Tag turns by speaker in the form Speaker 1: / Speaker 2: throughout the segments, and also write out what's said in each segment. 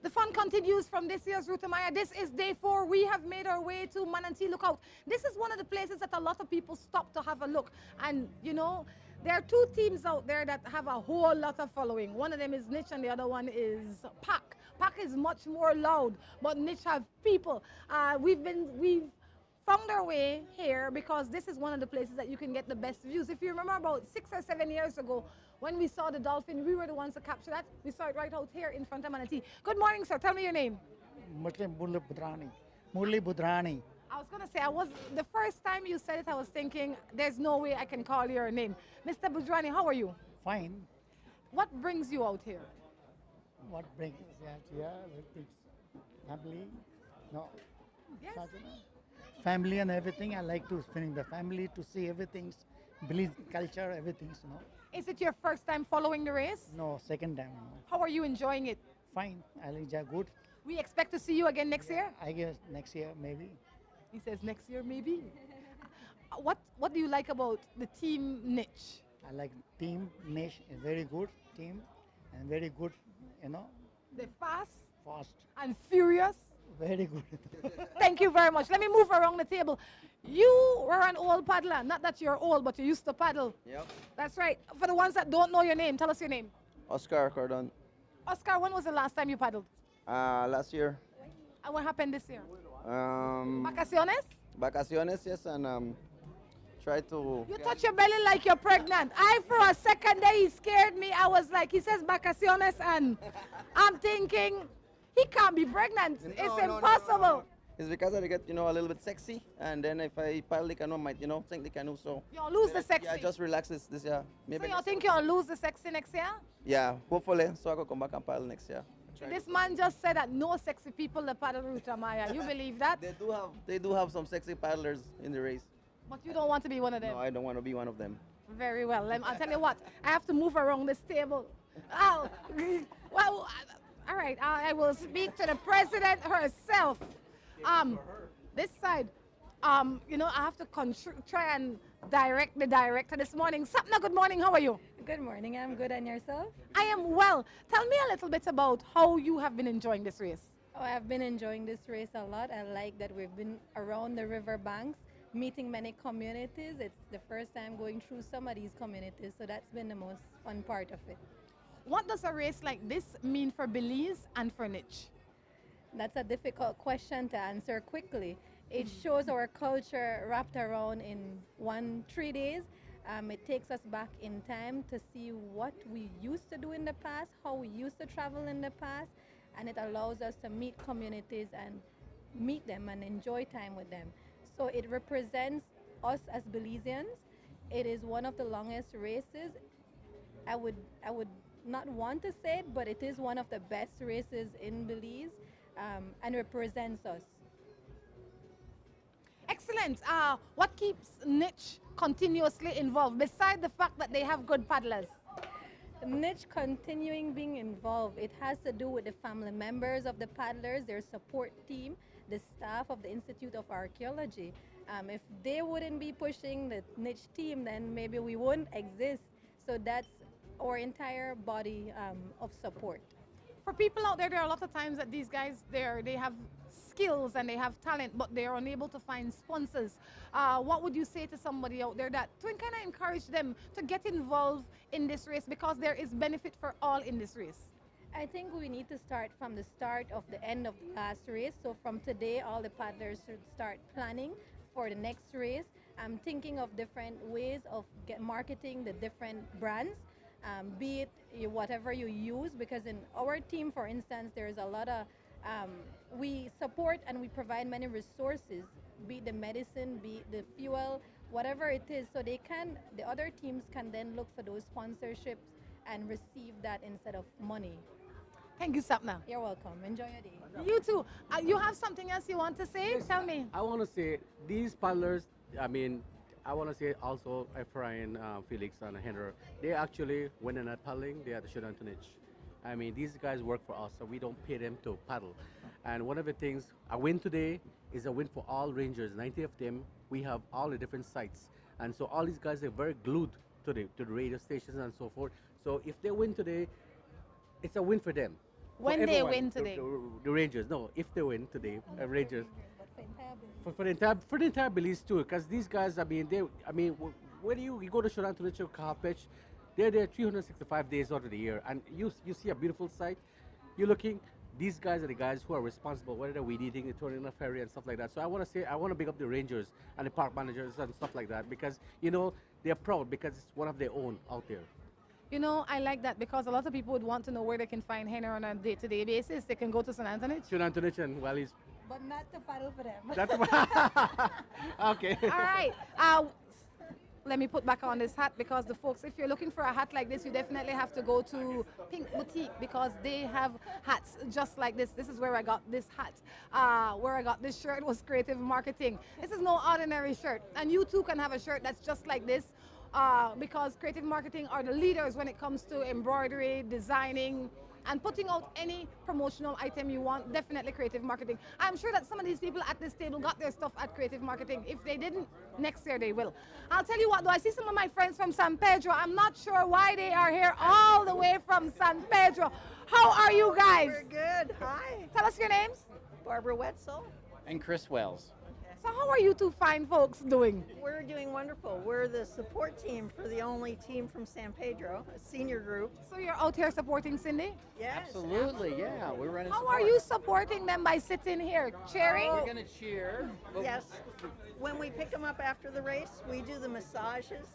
Speaker 1: The fun continues from this year's Ruta Maya. This is day 4. We have made our way to Manatee Lookout. This is one of the places that a lot of people stop to have a look. And, you know, there are 2 teams out there that have a whole lot of following. One of them is Niche and the other one is Pac. Pac is much more loud, but Niche have people. We've found our way here because this is one of the places that you can get the best views. If you remember about 6 or 7 years ago, when we saw the dolphin, we were the ones to capture that. We saw it right out here in front of Manatee. Good morning, sir. Tell me your name.
Speaker 2: Muslim Murli Budrani.
Speaker 1: I was going to say, the first time you said it, I was thinking, there's no way I can call your name. Mr. Budrani, how are you?
Speaker 2: Fine.
Speaker 1: What brings you out here?
Speaker 2: What brings that here? Family? No.
Speaker 1: Yes.
Speaker 2: Family and everything. I like to spend the family to see everything, belief, culture, everything. You know.
Speaker 1: Is it your first time following the race?
Speaker 2: No, second time. You know.
Speaker 1: How are you enjoying it?
Speaker 2: Fine. I enjoy good.
Speaker 1: We expect to see you again next year?
Speaker 2: I guess next year maybe.
Speaker 1: He says next year maybe. What do you like about the team Niche?
Speaker 2: I like team Niche, a very good team and very good, you know.
Speaker 1: They're fast and furious.
Speaker 2: Very good.
Speaker 1: Thank you very much. Let me move around the table. You were an old paddler. Not that you're old, but you used to paddle.
Speaker 3: Yep.
Speaker 1: That's right. For the ones that don't know your name, tell us your name.
Speaker 3: Oscar Cordon.
Speaker 1: Oscar, when was the last time you paddled?
Speaker 3: Last year.
Speaker 1: And what happened this year?
Speaker 3: Um,
Speaker 1: Vacaciones?
Speaker 3: Vacaciones, yes, and try to.
Speaker 1: You touch your belly like you're pregnant. For a second there, he scared me. I was like, he says vacaciones, and I'm thinking, he can't be pregnant. It's impossible.
Speaker 3: It's because I get, a little bit sexy, and then if I paddle the canoe, I might, sink the canoe, so.
Speaker 1: You'll lose the sexy.
Speaker 3: Yeah, just relax this year.
Speaker 1: Maybe so you think you'll lose the sexy next year?
Speaker 3: Yeah, hopefully, so I can come back and paddle next year.
Speaker 1: This man just said that no sexy people that paddle Ruta Maya. You believe that?
Speaker 3: They do have some sexy paddlers in the race.
Speaker 1: But you don't want to be one of them?
Speaker 3: No, I don't want to be one of them.
Speaker 1: Very well. I'll tell you what, I have to move around this table. Oh, well, all right, I will speak to the president herself. This side, I have to try and direct the director this morning. Sapna, good morning, how are you?
Speaker 4: Good morning, I'm good, and yourself?
Speaker 1: I am well. Tell me a little bit about how you have been enjoying this race.
Speaker 4: Oh, I've been enjoying this race a lot. I like that we've been around the river banks, meeting many communities. It's the first time going through some of these communities, so that's been the most fun part of it.
Speaker 1: What does a race like this mean for Belize and for Niche?
Speaker 4: That's a difficult question to answer quickly. It shows our culture wrapped around in 3 days. It takes us back in time to see what we used to do in the past, how we used to travel in the past, and it allows us to meet communities and meet them and enjoy time with them. So it represents us as Belizeans. It is one of the longest races. I would not want to say it, but it is one of the best races in Belize, and represents us.
Speaker 1: Excellent. What keeps Niche continuously involved, beside the fact that they have good paddlers?
Speaker 4: Niche continuing being involved, it has to do with the family members of the paddlers, their support team, the staff of the Institute of Archaeology. If they wouldn't be pushing the Niche team, then maybe we wouldn't exist. So that's our entire body of support.
Speaker 1: For people out there, there are a lot of times that these guys, they have skills and they have talent, but they are unable to find sponsors. What would you say to somebody out there to kind of encourage them to get involved in this race, because there is benefit for all in this race?
Speaker 4: I think we need to start from the start of the end of the last race. So from today, all the paddlers should start planning for the next race. I'm thinking of different ways of marketing the different brands. Be it whatever you use, because in our team, for instance, there's a lot of, we support and we provide many resources, be it the medicine, be it the fuel, whatever it is, so the other teams can then look for those sponsorships and receive that instead of money.
Speaker 1: Thank you, Sapna.
Speaker 4: You're welcome. Enjoy your day.
Speaker 1: You too. You have something else you want to say? Yes, tell me.
Speaker 5: I want to say, these paddlers, I want to say also Efrain, Felix, and Henry, they actually, when they're not paddling, they are the Shudan to Niche. These guys work for us, so we don't pay them to paddle. And one of the things, a win today is a win for all rangers, 90 of them. We have all the different sites. And so all these guys are very glued to the radio stations and so forth. So if they win today, it's a win for them. For
Speaker 1: When they
Speaker 5: everyone,
Speaker 1: win today.
Speaker 5: The Rangers. No, if they win today, Rangers.
Speaker 4: But for entire Belize.
Speaker 5: For the entire Belize too, because these guys, when you go to Shonan to the car pitch, they're there 365 days out of the year, and you see a beautiful sight. You're looking. These guys are the guys who are responsible, whether they're weed eating, turning a ferry, and stuff like that. So I want to big up the Rangers and the park managers and stuff like that, because they're proud because it's one of their own out there.
Speaker 1: I like that because a lot of people would want to know where they can find henna on a day-to-day basis. They can go to St. Anthony's.
Speaker 5: Shonan Tunich and Wally's.
Speaker 4: But not to paddle for them.
Speaker 5: That's okay.
Speaker 1: All right. Let me put back on this hat because the folks, if you're looking for a hat like this, you definitely have to go to Pink Boutique because they have hats just like this. This is where I got this hat. Where I got this shirt was Creative Marketing. This is no ordinary shirt. And you too can have a shirt that's just like this because Creative Marketing are the leaders when it comes to embroidery, designing, and putting out any promotional item you want. Definitely Creative Marketing. I'm sure that some of these people at this table got their stuff at Creative Marketing. If they didn't, next year they will. I'll tell you what though, I see some of my friends from San Pedro. I'm not sure why they are here all the way from San Pedro. How are you guys?
Speaker 6: We're good. Hi.
Speaker 1: Tell us your names.
Speaker 6: Barbara Wetzel.
Speaker 7: And Chris Wells.
Speaker 1: So how are you two fine folks doing?
Speaker 6: We're doing wonderful. We're the support team for the only team from San Pedro, a senior group.
Speaker 1: So you're out here supporting Cindy?
Speaker 6: Yes.
Speaker 7: Absolutely, yeah. We're running
Speaker 1: How
Speaker 7: support.
Speaker 1: are you supporting them by sitting here, cheering?
Speaker 7: We're going to cheer. but-
Speaker 6: Yes. When we pick them up after the race, we do the massages.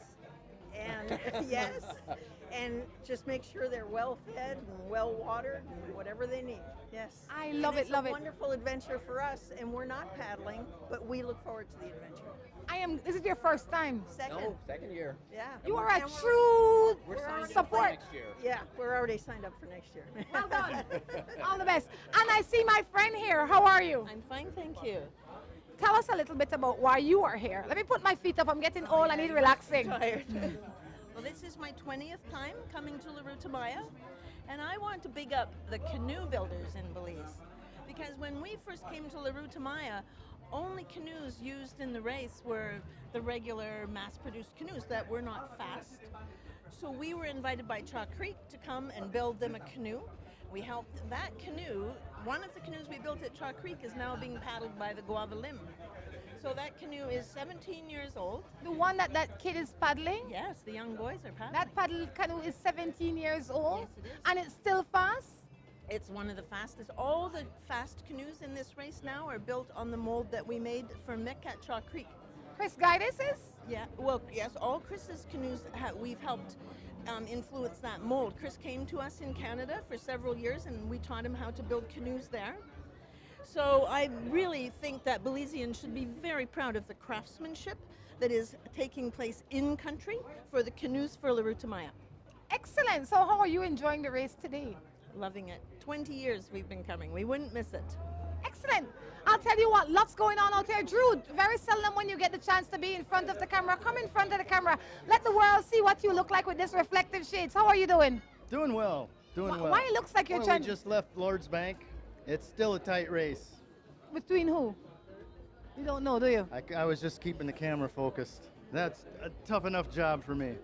Speaker 6: And yes, and just make sure they're well fed and well watered and whatever they need. Yes.
Speaker 1: I love
Speaker 6: And
Speaker 1: it, love
Speaker 6: It's
Speaker 1: it.
Speaker 6: a wonderful adventure for us, and we're not paddling, but we look forward to the adventure.
Speaker 1: This is your first time.
Speaker 6: Second.
Speaker 7: No, second year.
Speaker 6: Yeah.
Speaker 1: You are
Speaker 6: And
Speaker 1: a
Speaker 6: we're-
Speaker 1: true
Speaker 7: We're signed up for
Speaker 1: support.
Speaker 7: next year.
Speaker 6: Yeah, we're already signed up for next year.
Speaker 1: Well done. All the best. And I see my friend here. How are you?
Speaker 8: I'm fine, thank you.
Speaker 1: Tell us a little bit about why you are here. Let me put my feet up. I'm getting old. I need relaxing.
Speaker 8: Tired. Well, this is my 20th time coming to La Rutamaya, and I want to big up the canoe builders in Belize. Because when we first came to La Rutamaya, only canoes used in the race were the regular mass-produced canoes that were not fast. So we were invited by Chalk Creek to come and build them a canoe. We helped that canoe. One of the canoes we built at Chalk Creek is now being paddled by the Guava Limb. So that canoe is 17 years old.
Speaker 1: The one that kid is paddling,
Speaker 8: Yes, the young boys are paddling.
Speaker 1: that paddle canoe is 17 years old.
Speaker 8: Yes, it is.
Speaker 1: And it's still fast.
Speaker 8: It's one of the fastest. All the fast canoes in this race now are built on the mold that we made for Mick at Chalk Creek.
Speaker 1: Chris Guides is?
Speaker 8: Yeah, well, yes, all Chris's canoes, we've helped influence that mold. Chris came to us in Canada for several years and we taught him how to build canoes there. So I really think that Belizeans should be very proud of the craftsmanship that is taking place in country for the canoes for La Rutamaya.
Speaker 1: Excellent. So how are you enjoying the race today?
Speaker 8: Loving it. 20 years we've been coming. We wouldn't miss it.
Speaker 1: Excellent. I'll tell you what, lots going on out here. Drew, very seldom when you get the chance to be in front of the camera, come in front of the camera. Let the world see what you look like with this reflective shades. How are you doing?
Speaker 9: Doing well, doing well.
Speaker 1: Why it looks like you're
Speaker 9: Well,
Speaker 1: trying
Speaker 9: we just left Lord's Bank. It's still a tight race.
Speaker 1: Between who? You don't know, do you?
Speaker 9: I was just keeping the camera focused. That's a tough enough job for me.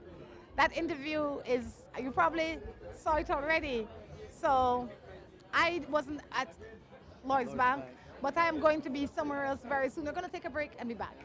Speaker 1: That interview is, you probably saw it already. So I wasn't at Lord's Bank, but I am going to be somewhere else very soon. We're going to take a break and be back.